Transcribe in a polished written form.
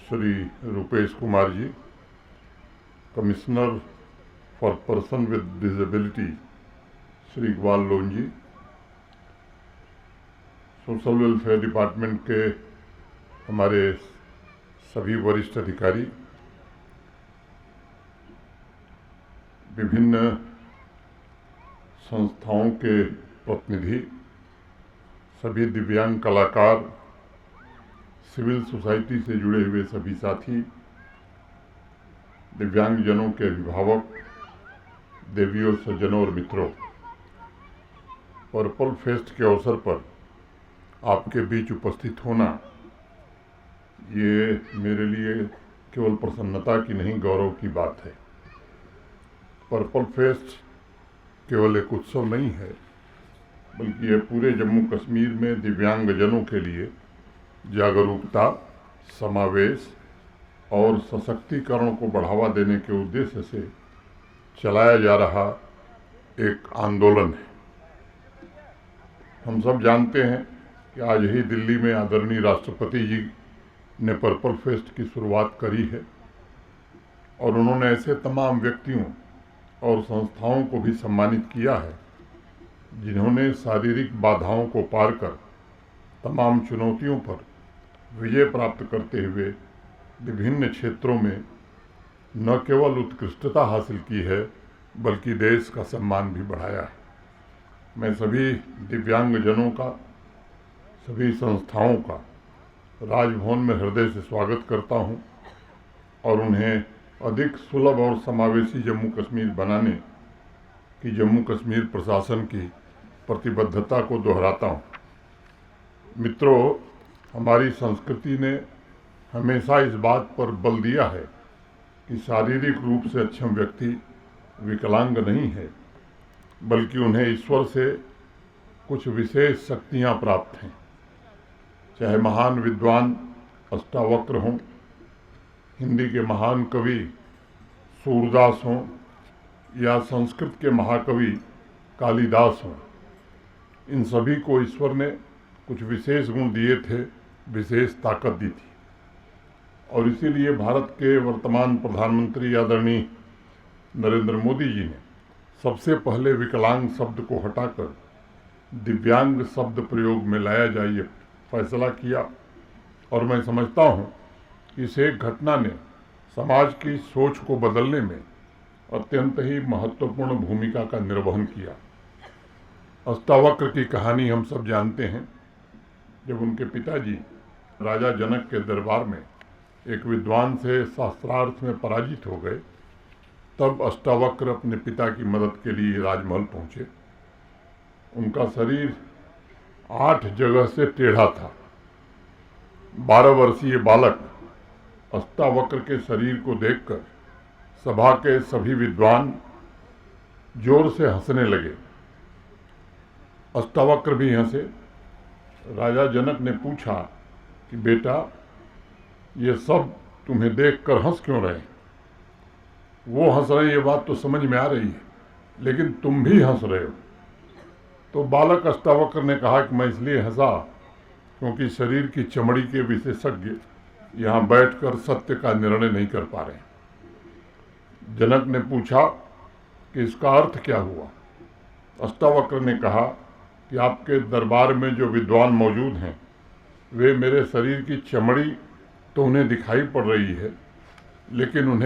Shri Rupesh Kumar ji, commissioner for person with disability Shri Iqbal Lone ji, social welfare department के हमारे सभी वरिष्ठ अधिकारी, विभिन्न संस्थाओं के प्रतिनिधि, सभी दिव्यांग कलाकार, सिविल सोसाइटी से जुड़े हुए सभी साथी, दिव्यांगजनों के अभिभावक, देवियों, सज्जनों और मित्रों, पर्पल फेस्ट के अवसर पर आपके बीच उपस्थित होना ये मेरे लिए केवल प्रसन्नता की नहीं, गौरव की बात है। पर्पल फेस्ट केवल एक उत्सव नहीं है, बल्कि ये पूरे जम्मू कश्मीर में दिव्यांगजनों के लिए जागरूकता, समावेश और सशक्तिकरण को बढ़ावा देने के उद्देश्य से चलाया जा रहा एक आंदोलन है। हम सब जानते हैं कि आज ही दिल्ली में आदरणीय राष्ट्रपति जी ने पर्पल फेस्ट की शुरुआत करी है और उन्होंने ऐसे तमाम व्यक्तियों और संस्थाओं को भी सम्मानित किया है जिन्होंने शारीरिक बाधाओं को पार कर तमाम चुनौतियों पर विजय प्राप्त करते हुए विभिन्न क्षेत्रों में न केवल उत्कृष्टता हासिल की है, बल्कि देश का सम्मान भी बढ़ाया है। मैं सभी दिव्यांगजनों का, सभी संस्थाओं का राजभवन में हृदय से स्वागत करता हूं और उन्हें अधिक सुलभ और समावेशी जम्मू कश्मीर बनाने की जम्मू कश्मीर प्रशासन की प्रतिबद्धता को दोहराता हूं। मित्रों, हमारी संस्कृति ने हमेशा इस बात पर बल दिया है कि शारीरिक रूप से अक्षम व्यक्ति विकलांग नहीं है, बल्कि उन्हें ईश्वर से कुछ विशेष शक्तियां प्राप्त हैं। चाहे महान विद्वान अष्टावक्र हों, हिंदी के महान कवि सूरदास हों या संस्कृत के महाकवि कालिदास हों, इन सभी को ईश्वर ने कुछ विशेष गुण दिए थे, विशेष ताकत दी थी। और इसीलिए भारत के वर्तमान प्रधानमंत्री आदरणीय नरेंद्र मोदी जी ने सबसे पहले विकलांग शब्द को हटाकर दिव्यांग शब्द प्रयोग में लाया जाए ये फैसला किया। और मैं समझता हूँ इस एक घटना ने समाज की सोच को बदलने में अत्यंत ही महत्वपूर्ण भूमिका का निर्वहन किया। अष्टावक्र की कहानी हम सब जानते हैं। जब उनके पिताजी राजा जनक के दरबार में एक विद्वान से शास्त्रार्थ में पराजित हो गए, तब अष्टावक्र अपने पिता की मदद के लिए राजमहल पहुंचे। उनका शरीर 8 जगह से टेढ़ा था। 12 वर्षीय बालक अष्टावक्र के शरीर को देखकर सभा के सभी विद्वान जोर से हंसने लगे। अष्टावक्र भी हंसे। राजा जनक ने पूछा कि बेटा, ये सब तुम्हें देखकर हंस क्यों रहे? वो हंस रहे, ये बात तो समझ में आ रही है, लेकिन तुम भी हंस रहे हो। तो बालक अष्टावक्र ने कहा कि मैं इसलिए हंसा क्योंकि शरीर की चमड़ी के विशेषज्ञ यहाँ बैठकर सत्य का निर्णय नहीं कर पा रहे। जनक ने पूछा कि इसका अर्थ क्या हुआ? अष्टावक्र ने कहा कि आपके दरबार में जो विद्वान मौजूद हैं, वे मेरे शरीर की चमड़ी तो उन्हें दिखाई पड़ रही है, लेकिन उन्हें